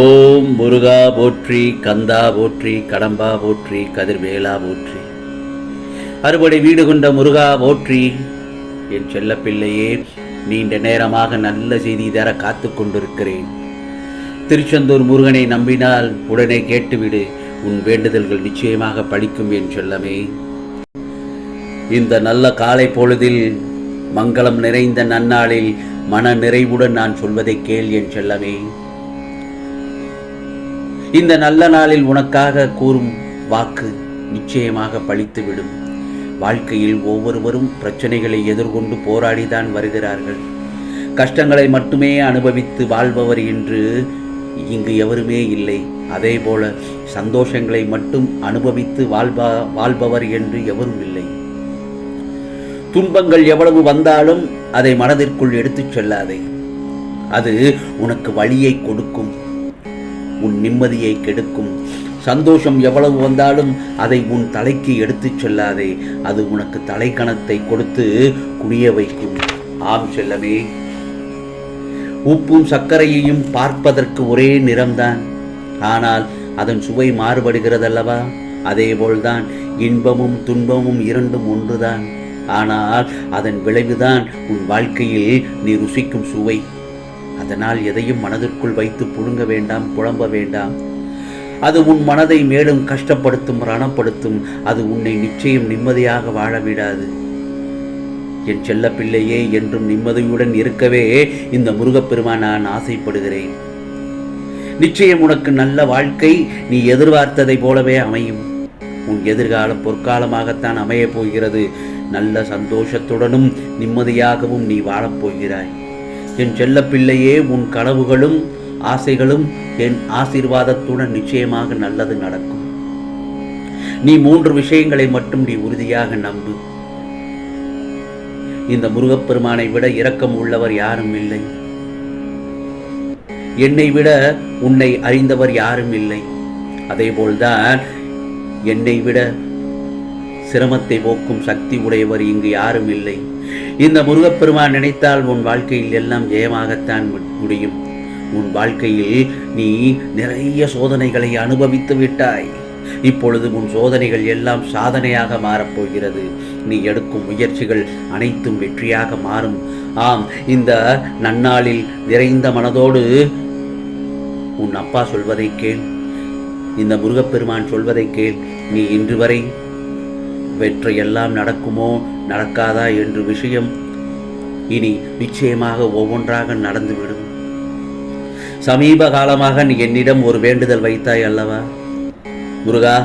ஓம் முருகா போற்றி, கந்தா போற்றி, கடம்பா போற்றி, கதிர்வேலா போற்றி. அறுபடை வீடு கொண்ட முருகா போற்றி. என் செல்ல பிள்ளையே, நீண்ட நேரமாக நல்ல செய்தி தர காத்து கொண்டிருக்கிறேன். திருச்செந்தூர் முருகனை நம்பினால் உடனே கேட்டுவிடு, உன் வேண்டுதல்கள் நிச்சயமாக பலிக்கும் என் செல்லமே. இந்த நல்ல காலை பொழுதில், மங்களம் நிறைந்த நன்னாளில் மன நிறைவுடன் நான் சொல்வதை கேள் என் செல்லமே. இந்த நல்ல நாளில் உனக்காக கூறும் வாக்கு நிச்சயமாக பலித்துவிடும். வாழ்க்கையில் ஒவ்வொருவரும் பிரச்சனைகளை எதிர்கொண்டு போராடிதான் வருகிறார்கள். கஷ்டங்களை மட்டுமே அனுபவித்து வாழ்பவர் என்று இங்கு எவருமே இல்லை. அதே போல சந்தோஷங்களை மட்டும் அனுபவித்து வாழ்பவர் என்று எவரும் இல்லை. துன்பங்கள் எவ்வளவு வந்தாலும் அதை மனதிற்குள் எடுத்துச் செல்லாதே. அது உனக்கு வலியை கொடுக்கும், உன் நிம்மதியை கெடுக்கும். சந்தோஷம் எவ்வளவு வந்தாலும் அதை உன் தலைக்கு எடுத்துச் செல்லாதே. அது உனக்கு தலைக்கணத்தை கொடுத்து குனிய வைக்கும். ஆம் செல்லமே, உப்பும் சர்க்கரையையும் பார்ப்பதற்கு ஒரே நிறம்தான், ஆனால் அதன் சுவை மாறுபடுகிறதல்லவா? அதேபோல்தான் இன்பமும் துன்பமும் இரண்டும் ஒன்றுதான், ஆனால் அதன் விளைவுதான் உன் வாழ்க்கையில் நீ ருசிக்கும் சுவை. அதனால் எதையும் மனதிற்குள் வைத்து புழுங்க வேண்டாம், புலம்ப வேண்டாம். அது உன் மனதை மேலும் கஷ்டப்படுத்தும், ரணப்படுத்தும். அது உன்னை நிச்சயம் நிம்மதியாக வாழ விடாது. என் செல்ல பிள்ளையே, என்றும் நிம்மதியுடன் இருக்கவே இந்த முருகப்பெருமான் நான் ஆசைப்படுகிறேன். நிச்சயம் உனக்கு நல்ல வாழ்க்கை நீ எதிர்பார்த்ததை போலவே அமையும். உன் எதிர்காலம் பொற்காலமாகத்தான் அமையப் போகிறது. நல்ல சந்தோஷத்துடனும் நிம்மதியாகவும் நீ வாழப்போகிறாய். என் செல்ல பிள்ளையே, உன் கனவுகளும் ஆசைகளும் என் ஆசீர்வாதத்துடன் நிச்சயமாக நல்லது நடக்கும். நீ 3 விஷயங்களை மட்டும் நீ உறுதியாக நம்பு. இந்த முருகப்பெருமானை விட இரக்கம் உள்ளவர் யாரும் இல்லை. என்னை விட உன்னை அறிந்தவர் யாரும் இல்லை. அதேபோல்தான் என்னை விட சிரமத்தை போக்கும் சக்தி உடையவர் இங்கு யாரும் இல்லை. இந்த முருகப்பெருமான் நினைத்தால் உன் வாழ்க்கையில் எல்லாம் ஜெயமாகத்தான் முடியும். உன் வாழ்க்கையில் நீ நிறைய சோதனைகளை அனுபவித்து விட்டாய். இப்பொழுது உன் சோதனைகள் எல்லாம் சாதனையாக மாறப்போகிறது. நீ எடுக்கும் முயற்சிகள் அனைத்தும் வெற்றியாக மாறும். ஆம், இந்த நன்னாளில் நிறைந்த மனதோடு உன் அப்பா சொல்வதை கேள், இந்த முருகப்பெருமான் சொல்வதை கேள். நீ இன்று வரை வெற்றியெல்லாம் நடக்குமோ நடக்காதா என்ற விஷயம் இனி நிச்சயமாக ஒவ்வொன்றாக நடந்துவிடும். சமீப காலமாக நீ என்னிடம் ஒரு வேண்டுதல் வைத்தாய் அல்லவா? முருகா,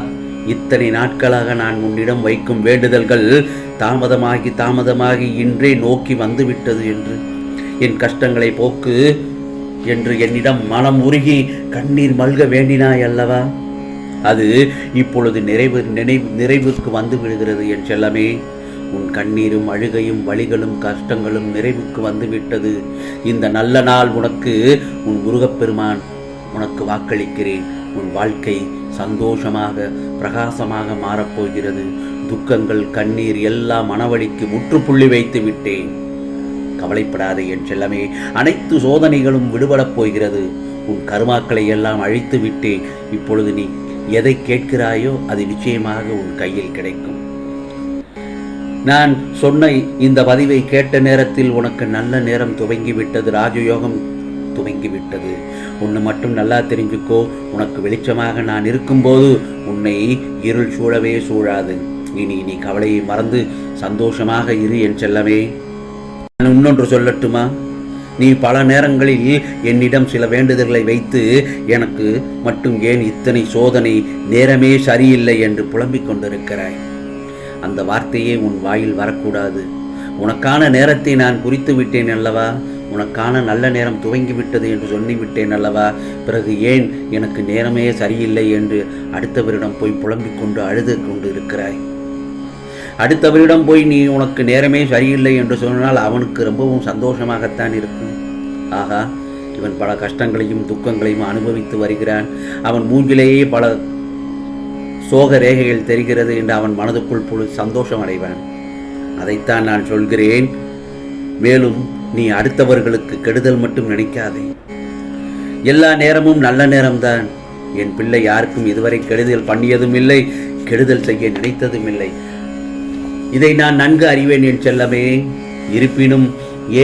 இத்தனை நாட்களாக நான் உன்னிடம் வைக்கும் வேண்டுதல்கள் தாமதமாகி இன்றே நோக்கி வந்துவிட்டது என்று, என் கஷ்டங்களை போக்கு என்று என்னிடம் மனம் உருகி கண்ணீர் மல்க வேண்டினாய் அல்லவா? அது இப்பொழுது நிறைவுக்கு வந்து விடுகிறது என் செல்லமே. உன் கண்ணீரும் அழுகையும் வலிகளும் கஷ்டங்களும் நிறைவுக்கு வந்துவிட்டது. இந்த நல்ல நாள் உனக்கு உன் முருகப்பெருமான் உனக்கு வாக்களிக்கிறேன். உன் வாழ்க்கை சந்தோஷமாக பிரகாசமாக மாறப்போகிறது. துக்கங்கள் கண்ணீர் எல்லாம் மனவழிக்கு முற்றுப்புள்ளி வைத்து விட்டேன். கவலைப்படாதே என் செல்லமே, அனைத்து சோதனைகளும் விடுபடப் போகிறது. உன் கருமாக்களை எல்லாம் அழித்து விட்டேன். இப்பொழுது நீ எதை கேட்கிறாயோ அது நிச்சயமாக உன் கையில் கிடைக்கும். நான் சொன்ன இந்த பதிவை கேட்ட நேரத்தில் உனக்கு நல்ல நேரம் துவங்கிவிட்டது, ராஜயோகம் துவங்கிவிட்டது. ஒன்று மட்டும் நல்லா தெரிஞ்சுக்கோ, உனக்கு வெளிச்சமாக நான் இருக்கும்போது உன்னை இருள் சூழவே சூழாது. இனி நீ கவலையை மறந்து சந்தோஷமாக இரு என் செல்லமே. நான் இன்னொன்று சொல்லட்டுமா? நீ பல நேரங்களில் என்னிடம் சில வேண்டுதல்களை வைத்து எனக்கு மட்டும் ஏன் இத்தனை சோதனை, நேரமே சரியில்லை என்று புலம்பிக் கொண்டிருக்கிறாய். அந்த வார்த்தையே உன் வாயில் வரக்கூடாது. உனக்கான நேரத்தை நான் குறித்து விட்டேன் அல்லவா? உனக்கான நல்ல நேரம் துவங்கிவிட்டது என்று சொல்லிவிட்டேன் அல்லவா? பிறகு ஏன் எனக்கு நேரமே சரியில்லை என்று அடுத்தவரிடம் போய் புலம்பிக் கொண்டு அழுது கொண்டு இருக்கிறாய்? அடுத்தவரிடம் போய் நீ உனக்கு நேரமே சரியில்லை என்று சொன்னால் அவனுக்கு ரொம்பவும் சந்தோஷமாகத்தான் இருக்கும். ஆகா, இவன் பல கஷ்டங்களையும் துக்கங்களையும் அனுபவித்து வருகிறான், அவன் மூஞ்சிலேயே பல சோக ரேகைகள் தெரிகிறது என்று அவன் மனதுக்குள் சந்தோஷம் அடைவான். அதைத்தான் நான் சொல்கிறேன். மேலும் நீ அடுத்தவர்களுக்கு கெடுதல் மட்டும் நினைக்காதே. எல்லா நேரமும் நல்ல நேரம்தான். என் பிள்ளை யாருக்கும் இதுவரை கெடுதல் பண்ணியதும் இல்லை, கெடுதல் செய்ய நினைத்ததும் இல்லை. இதை நான் நன்கு அறிவேன் என் செல்லமே. இருப்பினும்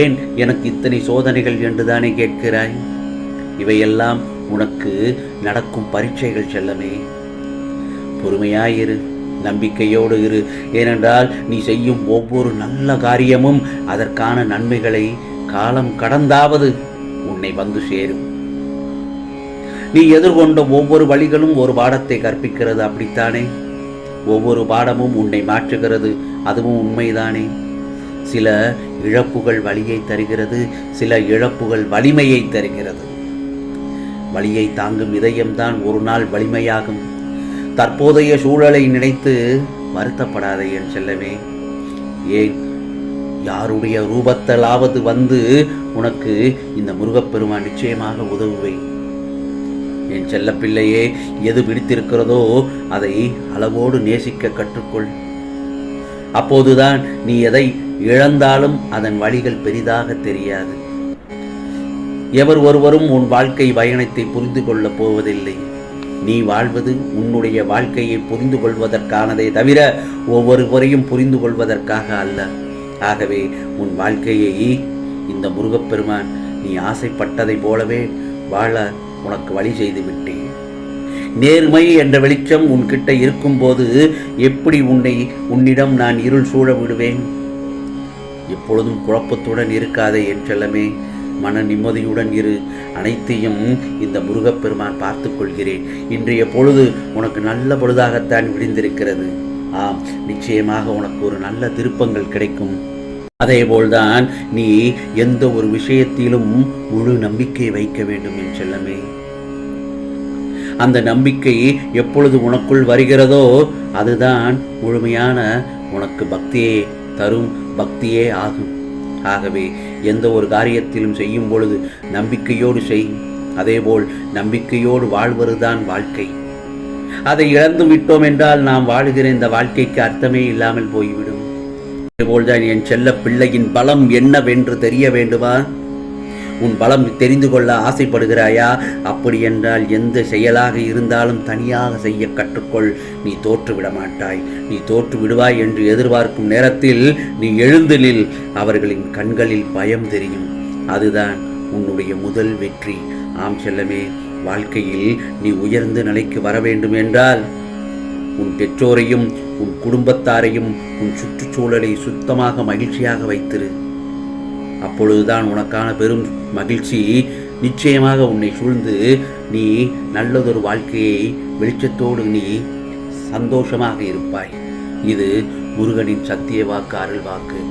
ஏன் எனக்கு இத்தனை சோதனைகள் என்றுதானே கேட்கிறாய்? இவையெல்லாம் உனக்கு நடக்கும் பரீட்சைகள் செல்லமே. பொறுமையாயிரு, நம்பிக்கையோடு இரு. ஏனென்றால் நீ செய்யும் ஒவ்வொரு நல்ல காரியமும் அதற்கான நன்மைகளை காலம் கடந்தாவது உன்னை வந்து சேரும். நீ எதிர்கொண்ட ஒவ்வொரு வழிகளும் ஒரு பாடத்தை கற்பிக்கிறது, அப்படித்தானே? ஒவ்வொரு பாடமும் உன்னை மாற்றுகிறது, அதுவும் உண்மைதானே? சில இழப்புகள் வலியை தருகிறது, சில இழப்புகள் வலிமையை தருகிறது. வலியை தாங்கும் இதயம்தான் ஒரு நாள் வலிமையாகும். தற்போதைய சூழலை நினைத்து வருத்தப்படாதே என் செல்லமே. ஏன் யாருடைய ரூபத்திலாவது வந்து உனக்கு இந்த முருகப்பெருமான் நிச்சயமாக உதவுவேன். என் செல்லப்பிள்ளையே, எது பிடித்திருக்கிறதோ அதை அளவோடு நேசிக்க கற்றுக்கொள். அப்போதுதான் நீ எதை இழந்தாலும் அதன் வழிகள் பெரிதாக தெரியாது. எவர் ஒருவரும் உன் வாழ்க்கை பயணத்தை புரிந்து கொள்ளப் போவதில்லை. நீ வாழ்வது உன்னுடைய வாழ்க்கையை புரிந்து கொள்வதற்கானதே தவிர ஒவ்வொருவரையும் புரிந்து கொள்வதற்காக அல்ல. ஆகவே உன் வாழ்க்கையை இந்த முருகப்பெருமான் நீ ஆசைப்பட்டதை போலவே வாழ உனக்கு வழி செய்து விட்டேன். நேர்மை என்ற வெளிச்சம் உன்கிட்ட இருக்கும்போது எப்படி உன்னிடம் நான் இருள் சூழ விடுவேன்? எப்பொழுதும் குழப்பத்துடன் இருக்காதே என் செல்லமே. மன நிம்மதியுடன் இரு. அனைத்தையும் இந்த முருகப்பெருமான் பார்த்து கொள்கிறேன். இன்றைய பொழுது உனக்கு நல்ல பொழுதாகத்தான் விடிந்திருக்கிறது. ஆம், நிச்சயமாக உனக்கு ஒரு நல்ல திருப்பங்கள் கிடைக்கும். அதேபோல்தான் நீ எந்த ஒரு விஷயத்திலும் முழு நம்பிக்கை வைக்க வேண்டும் என் செல்லமே. அந்த நம்பிக்கை எப்பொழுது உனக்குள் வருகிறதோ அதுதான் முழுமையான உனக்கு பக்தியே தரும், பக்தியே ஆகும். ஆகவே எந்த ஒரு காரியத்திலும் செய்யும் பொழுது நம்பிக்கையோடு செய். அதேபோல் நம்பிக்கையோடு வாழ்வதுதான் வாழ்க்கை. அதை இழந்து விட்டோம் என்றால் நாம் வாழுகிற இந்த வாழ்க்கைக்கு அர்த்தமே இல்லாமல் போய்விடும். அதேபோல்தான் என் செல்ல பிள்ளையின் பலம் என்னவென்று தெரிய வேண்டுமா? உன் பலம் தெரிந்து கொள்ள ஆசைப்படுகிறாயா? அப்படி என்றால் எந்த செயலாக இருந்தாலும் தனியாக செய்ய கற்றுக்கொள். நீ தோற்றுவிட மாட்டாய். நீ தோற்று விடுவாய் என்று எதிர்பார்க்கும் நேரத்தில் நீ எழுந்து நில். அவர்களின் கண்களில் பயம் தெரியும். அதுதான் உன்னுடைய முதல் வெற்றி. ஆம் செல்லமே, வாழ்க்கையில் நீ உயர்ந்த நிலைக்கு வர வேண்டும் என்றால் உன் பெற்றோரையும் உன் குடும்பத்தாரையும் உன் சுற்றுச்சூழலை சுத்தமாக மகிழ்ச்சியாக வைத்திரு. அப்பொழுதுதான் உனக்கான பெரும் மகிழ்ச்சி நிச்சயமாக உன்னை சூழ்ந்து நீ நல்லதொரு வாழ்க்கையை வெளிச்சத்தோடு நீ சந்தோஷமாக இருப்பாய். இது முருகனின் சத்திய வாக்கு, அருள் வாக்கு.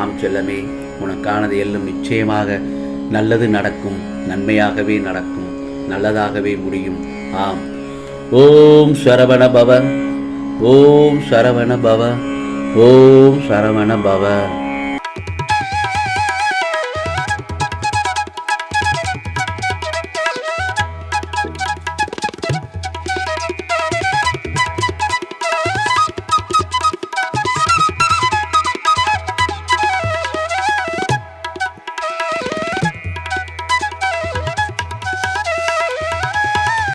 ஆம் செல்லமே, உனக்கானது எல்லாம் நிச்சயமாக நல்லது நடக்கும், நன்மையாகவே நடக்கும், நல்லதாகவே முடியும். ஆம். ஓம் சரவண பவ, ஓம் சரவண பவ, ஓம் சரவண பவ.